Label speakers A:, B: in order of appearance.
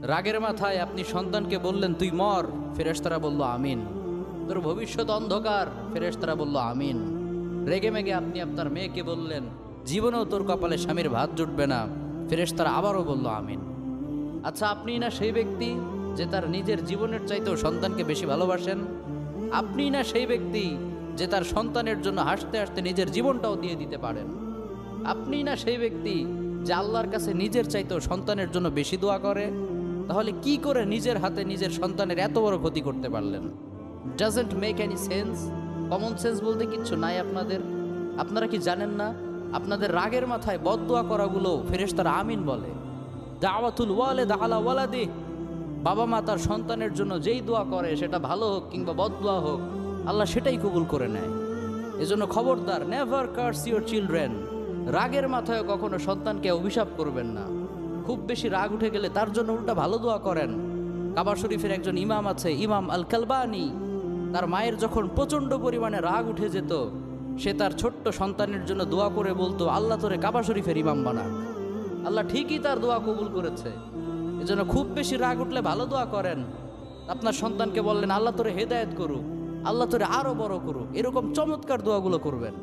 A: রাগের মাথায় আপনি সন্তানকে বললেন তুই মর, ফেরেশতারা বলল আমিন। তোর ভবিষ্যৎ অন্ধকার, ফেরেশতারা বলল আমিন। রেগে মেগে আপনি আপনার মেয়েকে বললেন জীবনেও তোর কপালে স্বামীর ভাত জুটবে না, ফেরেশতারা আবারও বলল আমিন। আচ্ছা, আপনি না সেই ব্যক্তি যে তার নিজের জীবনের চাইতেও সন্তানকে বেশি ভালোবাসেন? আপনি না সেই ব্যক্তি যে তার সন্তানের জন্য হাসতে হাসতে নিজের জীবনটাও দিয়ে দিতে পারেন? আপনি না সেই ব্যক্তি যে আল্লাহর কাছে নিজের চাইতেও সন্তানের জন্য বেশি দোয়া করে? তাহলে কি করে নিজের হাতে নিজের সন্তানের এত বড় ক্ষতি করতে পারলেন? Doesn't make any sense. Common sense বলতে কিচ্ছু নাই আপনাদের? আপনারা কি জানেন না আপনাদের রাগের মাথায় বদদোয়া করাগুলো ফেরেশতারা আমিন বলে? দাওয়াতুল ওয়ালিদ আলা ওয়ালাদি, বাবা মা তার সন্তানের জন্য যেই দোয়া করে সেটা ভালো হোক কিংবা বদদোয়া হোক, আল্লাহ সেটাই কবুল করে নেয়। এজন্য খবরদার, নেভার কার্স ইউর চিলড্রেন। রাগের মাথায় কখনো সন্তানকে অভিশাপ করবেন না। খুব বেশি রাগ উঠে গেলে তার জন্য উল্টা ভালো দোয়া করেন। কাবা শরীফের একজন ইমাম আছে, ইমাম আল কালবানি। তার মায়ের যখন প্রচণ্ড পরিমাণে রাগ উঠে যেত, সে তার ছোট্ট সন্তানের জন্য দোয়া করে বলতো আল্লাহ তোরে কাবা শরীফের ইমাম বানাক। আল্লাহ ঠিকই তার দোয়া কবুল করেছে। এজন্য খুব বেশি রাগ উঠলে ভালো দোয়া করেন। আপনার সন্তানকে বললেন আল্লাহ তোরে হেদায়েত করুক, আল্লাহ তোরে আরো বড় করুক, এরকম চমৎকার দোয়াগুলো করবেন।